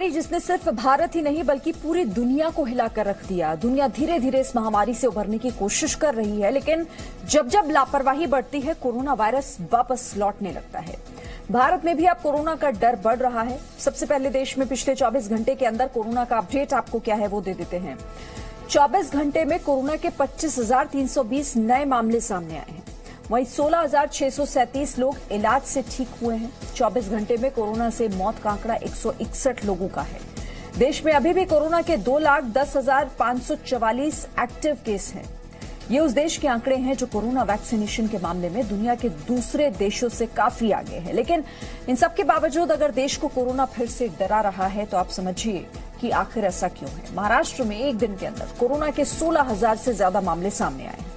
महामारी जिसने सिर्फ भारत ही नहीं बल्कि पूरी दुनिया को हिलाकर रख दिया। दुनिया धीरे धीरे इस महामारी से उभरने की कोशिश कर रही है, लेकिन जब जब लापरवाही बढ़ती है कोरोना वायरस वापस लौटने लगता है। भारत में भी अब कोरोना का डर बढ़ रहा है। सबसे पहले देश में पिछले 24 घंटे के अंदर कोरोना का अपडेट आपको क्या है वो दे देते हैं। 24 घंटे में कोरोना के 25,320 नए मामले सामने आए हैं। वहीं 16,637 लोग इलाज से ठीक हुए हैं। 24 घंटे में कोरोना से मौत का आंकड़ा 161 लोगों का है। देश में अभी भी कोरोना के 2,10,544 एक्टिव केस हैं। ये उस देश के आंकड़े हैं जो कोरोना वैक्सीनेशन के मामले में दुनिया के दूसरे देशों से काफी आगे है। लेकिन इन सब के बावजूद अगर देश को कोरोना फिर से डरा रहा है तो आप समझिए कि आखिर ऐसा क्यों है। महाराष्ट्र में एक दिन के अंदर कोरोना के 16,000 से ज्यादा मामले सामने आए हैं।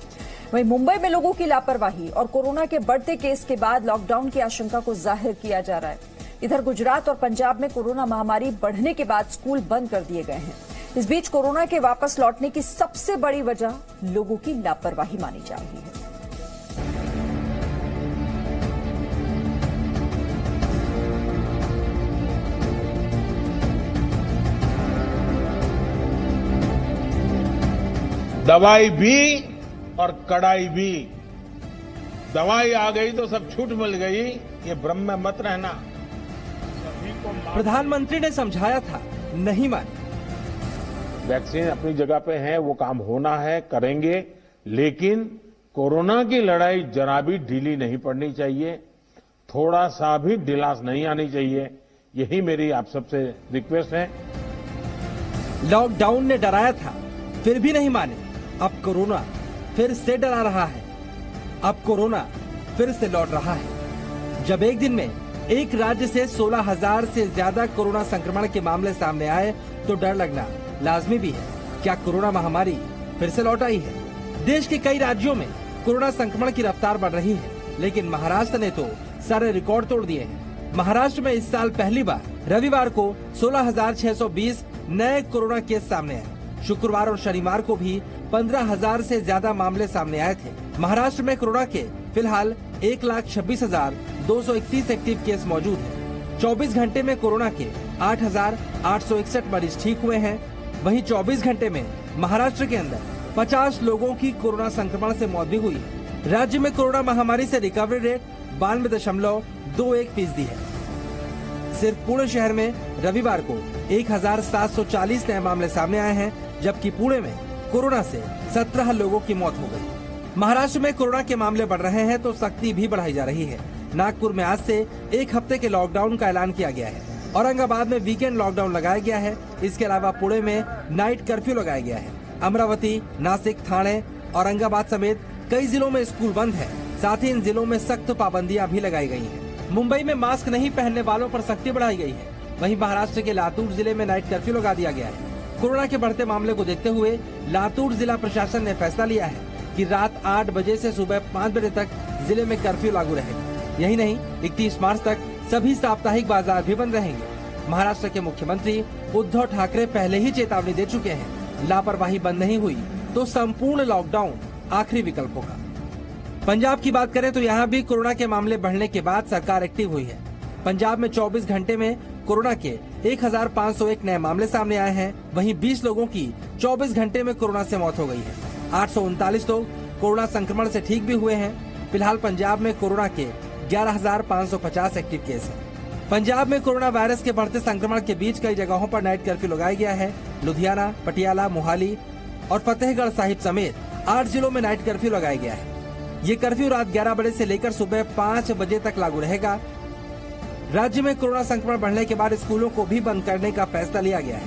वहीं मुंबई में लोगों की लापरवाही और कोरोना के बढ़ते केस के बाद लॉकडाउन की आशंका को जाहिर किया जा रहा है। इधर गुजरात और पंजाब में कोरोना महामारी बढ़ने के बाद स्कूल बंद कर दिए गए हैं। इस बीच कोरोना के वापस लौटने की सबसे बड़ी वजह लोगों की लापरवाही मानी जा रही है। दवाई भी और कड़ाई भी। दवाई आ गई तो सब छूट मिल गई, ये भ्रम में मत रहना। प्रधानमंत्री ने समझाया था, नहीं माने। वैक्सीन अपनी जगह पे है, वो काम होना है, करेंगे, लेकिन कोरोना की लड़ाई जरा भी ढीली नहीं पड़नी चाहिए, थोड़ा सा भी ढिलास नहीं आनी चाहिए। यही मेरी आप सबसे रिक्वेस्ट है। लॉकडाउन ने डराया था, फिर भी नहीं माने। अब कोरोना फिर से डरा रहा है। अब कोरोना फिर से लौट रहा है। जब एक दिन में एक राज्य से 16,000 से ज्यादा कोरोना संक्रमण के मामले सामने आए तो डर लगना लाजमी भी है। क्या कोरोना महामारी फिर से लौट आई है? देश के कई राज्यों में कोरोना संक्रमण की रफ्तार बढ़ रही है, लेकिन महाराष्ट्र ने तो सारे रिकॉर्ड तोड़ दिए हैं। महाराष्ट्र में इस साल पहली बार रविवार को 16,620 नए कोरोना केस सामने आए। शुक्रवार और शनिवार को भी 15,000 से ज्यादा मामले सामने आए थे। महाराष्ट्र में कोरोना के फिलहाल 1,26,231 एक्टिव केस मौजूद हैं। 24 घंटे में कोरोना के 8,861 मरीज ठीक हुए हैं। वहीं 24 घंटे में महाराष्ट्र के अंदर 50 लोगों की कोरोना संक्रमण से मौत भी हुई है। राज्य में कोरोना महामारी से रिकवरी रेट 92.21% है। सिर्फ पुणे शहर में रविवार को 1,740 नए मामले सामने आए हैं, जबकि पुणे में कोरोना से 17 लोगों की मौत हो गई। महाराष्ट्र में कोरोना के मामले बढ़ रहे हैं तो सख्ती भी बढ़ाई जा रही है। नागपुर में आज से एक हफ्ते के लॉकडाउन का ऐलान किया गया है। औरंगाबाद में वीकेंड लॉकडाउन लगाया गया है। इसके अलावा पुणे में नाइट कर्फ्यू लगाया गया है। अमरावती, नासिक, ठाणे, औरंगाबाद समेत कई जिलों में स्कूल बंद है। साथ ही इन जिलों में सख्त पाबंदियां भी लगाई गई हैं। मुंबई में मास्क नहीं पहनने वालों पर सख्ती बढ़ाई गई है। वहीं महाराष्ट्र के लातूर जिले में नाइट कर्फ्यू लगा दिया गया है। कोरोना के बढ़ते मामले को देखते हुए लातूर जिला प्रशासन ने फैसला लिया है कि रात 8 बजे से सुबह 5 बजे तक जिले में कर्फ्यू लागू रहेगा। यही नहीं, 31 मार्च तक सभी साप्ताहिक बाजार भी बंद रहेंगे। महाराष्ट्र के मुख्यमंत्री उद्धव ठाकरे पहले ही चेतावनी दे चुके हैं, लापरवाही बंद नहीं हुई तो संपूर्ण लॉकडाउन आखिरी विकल्प होगा। पंजाब की बात करें तो यहाँ भी कोरोना के मामले बढ़ने के बाद सरकार एक्टिव हुई है। पंजाब में 24 घंटे में कोरोना के 1,501 नए मामले सामने आए हैं। वहीं 20 लोगों की 24 घंटे में कोरोना से मौत हो गई है। 839 लोग कोरोना संक्रमण से ठीक भी हुए हैं। फिलहाल पंजाब में कोरोना के 11,550 एक्टिव केस हैं। पंजाब में कोरोना वायरस के बढ़ते संक्रमण के बीच कई जगहों पर नाइट कर्फ्यू लगाया गया है। लुधियाना, पटियाला, मोहाली और फतेहगढ़ साहिब समेत 8 जिलों में नाइट कर्फ्यू लगाया गया है। ये कर्फ्यू रात 11 बजे से लेकर सुबह 5 बजे तक लागू रहेगा। राज्य में कोरोना संक्रमण बढ़ने के बाद स्कूलों को भी बंद करने का फैसला लिया गया है।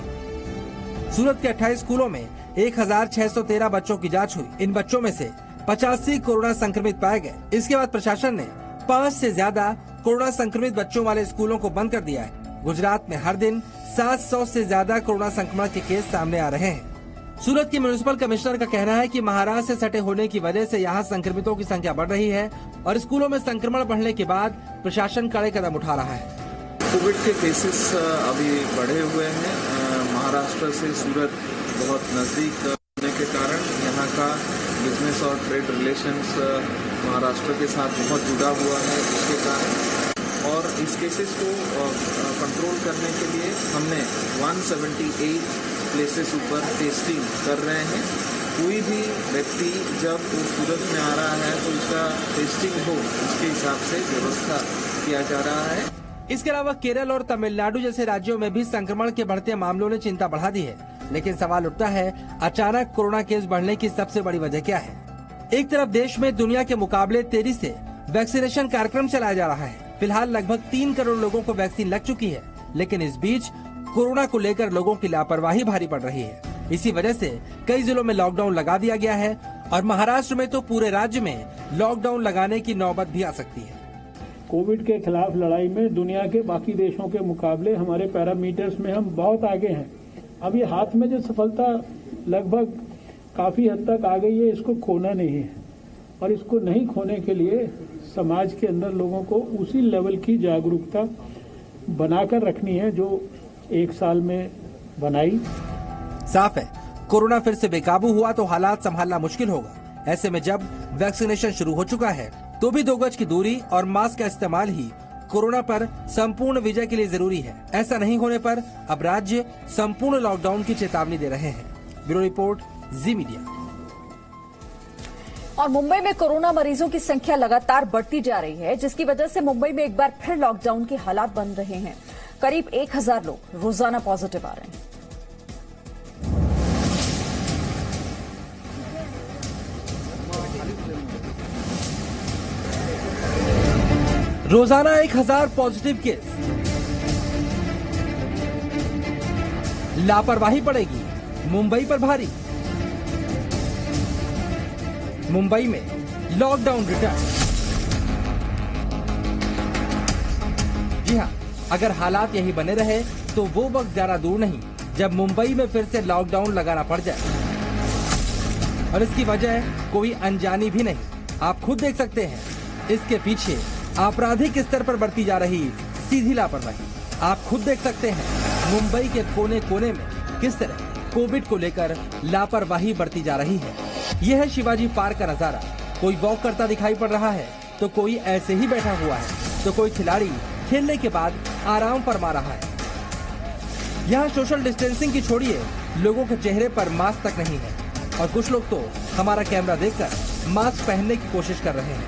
सूरत के 28 स्कूलों में 1,613 बच्चों की जांच हुई। इन बच्चों में से 85 कोरोना संक्रमित पाए गए। इसके बाद प्रशासन ने 5 से ज्यादा कोरोना संक्रमित बच्चों वाले स्कूलों को बंद कर दिया है। गुजरात में हर दिन 700 से ज्यादा कोरोना संक्रमण के केस सामने आ रहे हैं। सूरत के म्युनिसिपल कमिश्नर का कहना है कि महाराष्ट्र से सटे होने की वजह से यहाँ संक्रमितों की संख्या बढ़ रही है और स्कूलों में संक्रमण बढ़ने के बाद प्रशासन कड़े कदम उठा रहा है। कोविड के केसेस अभी बढ़े हुए हैं। महाराष्ट्र से सूरत बहुत नजदीक होने के कारण यहाँ का बिजनेस और ट्रेड रिलेशंस महाराष्ट्र के साथ बहुत जुड़ा हुआ है, जिसके कारण और इस केसेस को कंट्रोल करने के लिए हमने 178 प्लेसेस ऊपर टेस्टिंग कर रहे हैं। कोई भी व्यक्ति जब वो सूरत में आ रहा है तो उसका टेस्टिंग हो, उसके हिसाब से व्यवस्था किया जा रहा है। इसके अलावा केरल और तमिलनाडु जैसे राज्यों में भी संक्रमण के बढ़ते मामलों ने चिंता बढ़ा दी है। लेकिन सवाल उठता है, अचानक कोरोना केस बढ़ने की सबसे बड़ी वजह क्या है? एक तरफ देश में दुनिया के मुकाबले तेजी से वैक्सीनेशन कार्यक्रम चलाया जा रहा है। फिलहाल लगभग 3 करोड़ लोगों को वैक्सीन लग चुकी है, लेकिन इस बीच कोरोना को लेकर लोगों की लापरवाही भारी पड़ रही है। इसी वजह से कई जिलों में लॉकडाउन लगा दिया गया है और महाराष्ट्र में तो पूरे राज्य में लॉकडाउन लगाने की नौबत भी आ सकती है। कोविड के खिलाफ लड़ाई में दुनिया के बाकी देशों के मुकाबले हमारे पैरामीटर्स में हम बहुत आगे हैं। अब ये हाथ में जो सफलता लगभग काफी हद तक आ गई है, इसको खोना नहीं है और इसको नहीं खोने के लिए समाज के अंदर लोगों को उसी लेवल की जागरूकता बनाकर रखनी है जो 1 साल में बनाई। साफ है, कोरोना फिर से बेकाबू हुआ तो हालात संभालना मुश्किल होगा। ऐसे में जब वैक्सीनेशन शुरू हो चुका है तो भी 2 गज की दूरी और मास्क का इस्तेमाल ही कोरोना पर संपूर्ण विजय के लिए जरूरी है। ऐसा नहीं होने पर अब राज्य संपूर्ण लॉकडाउन की चेतावनी दे रहे हैं। ब्यूरो रिपोर्ट, जी मीडिया। और मुंबई में कोरोना मरीजों की संख्या लगातार बढ़ती जा रही है, जिसकी वजह से मुंबई में एक बार फिर लॉकडाउन के हालात बन रहे हैं। करीब 1000 लोग रोजाना पॉजिटिव आ रहे हैं। रोजाना 1000 पॉजिटिव केस। लापरवाही पड़ेगी मुंबई पर भारी। मुंबई में लॉकडाउन रिटर्न। जी हां, अगर हालात यही बने रहे तो वो वक्त ज्यादा दूर नहीं जब मुंबई में फिर से लॉकडाउन लगाना पड़ जाए। और इसकी वजह कोई अनजानी भी नहीं, आप खुद देख सकते हैं। इसके पीछे आपराधिक स्तर पर बढ़ती जा रही सीधी लापरवाही। आप खुद देख सकते हैं मुंबई के कोने कोने में किस तरह कोविड को लेकर लापरवाही बढ़ती जा रही है। यह है शिवाजी पार्क का नजारा। कोई वॉक करता दिखाई पड़ रहा है तो कोई ऐसे ही बैठा हुआ है, तो कोई खिलाड़ी खेलने के बाद आराम फरमा रहा है। यहाँ सोशल डिस्टेंसिंग की छोड़िए, लोगों के चेहरे पर मास्क तक नहीं है और कुछ लोग तो हमारा कैमरा देखकर मास्क पहनने की कोशिश कर रहे हैं।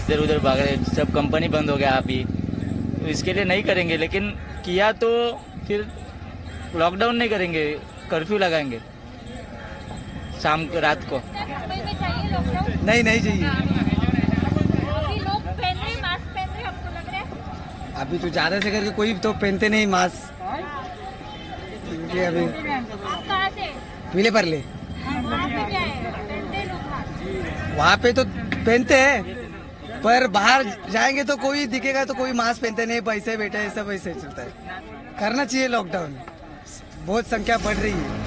इधर उधर भाग रहे, सब कंपनी बंद हो गया अभी, इसके लिए नहीं करेंगे। लेकिन किया तो फिर लॉकडाउन नहीं करेंगे, कर्फ्यू लगाएंगे शाम को, रात को। नहीं चाहिए। अभी लोग पहन रहे मास्क पहन रहे, आपको लग रहा है? अभी तो ज्यादा से करके कोई तो पहनते नहीं मास्क। अभी आप कहाँ से? पीले परले। वहाँ पे क्या है? पहनते लोग मास्क? वहाँ पे तो पहनते हैं, पर बाहर जाएंगे तो कोई दिखेगा तो कोई मास्क पहनते नहीं, पैसे बैठे है, सब ऐसे चलता है। करना चाहिए लॉकडाउन, बहुत संख्या बढ़ रही है।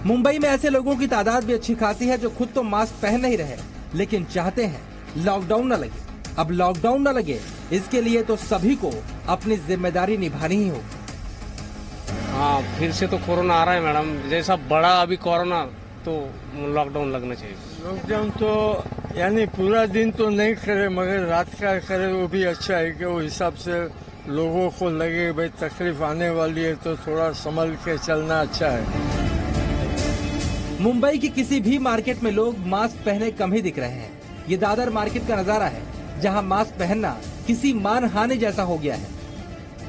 मुंबई में ऐसे लोगों की तादाद भी अच्छी खासी है जो खुद तो मास्क पहन नहीं रहे, लेकिन चाहते हैं लॉकडाउन न लगे। अब लॉकडाउन न लगे, इसके लिए तो सभी को अपनी जिम्मेदारी निभानी ही होगी। हाँ, फिर से तो कोरोना आ रहा है मैडम, जैसा बड़ा अभी कोरोना, तो लॉकडाउन लगना चाहिए। लॉकडाउन तो यानी पूरा दिन तो नहीं करे, मगर रात का करे वो भी अच्छा है कि वो हिसाब से लोगों को लगे भाई तकलीफ आने वाली है तो थोड़ा संभल के चलना अच्छा है। मुंबई की किसी भी मार्केट में लोग मास्क पहने कम ही दिख रहे हैं। ये दादर मार्केट का नजारा है, जहां मास्क पहनना किसी मानहानि जैसा हो गया है।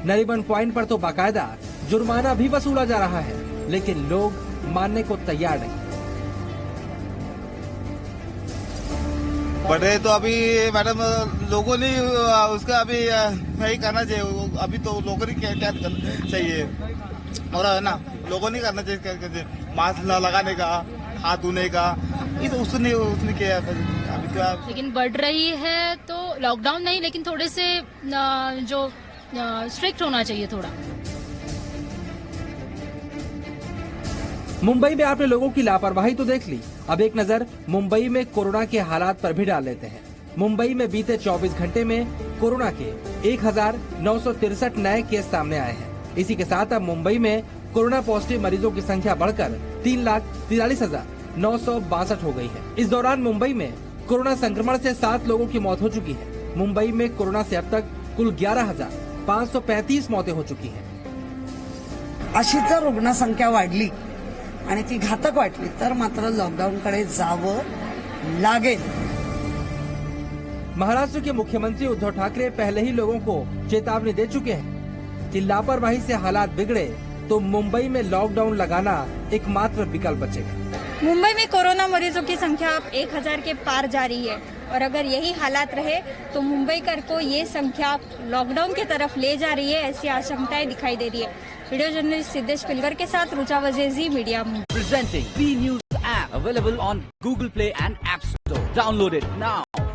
नरीमन पॉइंट पर तो बाकायदा जुर्माना भी वसूला जा रहा है, लेकिन लोग मानने को तैयार नहीं। बढ़े तो अभी मैडम लोगों ने उसका अभी नहीं करना चाहिए। अभी तो लोगों ने क्या करना चाहिए, और है ना, लोगों ने करना चाहिए मास्क लगाने का, हाथ धोने का, ये तो उसने किया अभी तो। लेकिन बढ़ रही है तो लॉकडाउन नहीं, लेकिन थोड़े से जो स्ट्रिक्ट होना चाहिए थोड़ा। मुंबई में आपने लोगों की लापरवाही तो देख ली, अब एक नजर मुंबई में कोरोना के हालात पर भी डाल लेते हैं। मुंबई में बीते 24 घंटे में कोरोना के 1963 नए केस सामने आए हैं। इसी के साथ अब मुंबई में कोरोना पॉजिटिव मरीजों की संख्या बढ़कर 3,43,962 हो गई है। इस दौरान मुंबई में कोरोना संक्रमण से 7 लोगों की मौत हो चुकी है। मुंबई में कोरोना से अब तक कुल 11,000 535 मौतें हो चुकी हैं। अशी जर रुग्णसंख्या वाढली आणि ती घातक वाटली तर मात्र लॉकडाऊनकडे जावं लागेल। महाराष्ट्र के मुख्यमंत्री उद्धव ठाकरे पहले ही लोगों को चेतावनी दे चुके हैं कि लापरवाही से हालात बिगड़े तो मुंबई में लॉकडाउन लगाना एकमात्र विकल्प बचेगा। मुंबई में कोरोना मरीजों की संख्या अब 1000 के पार जा रही है और अगर यही हालात रहे तो मुंबईकर को ये संख्या लॉकडाउन की तरफ ले जा रही है, ऐसी आशंकाएं दिखाई दे रही है। वीडियो जर्नलिस्ट सिद्धेश पिलगर के साथ Rucha Vajeji, media Mumbai. Presenting B News app available on Google Play and App Store. Download it now.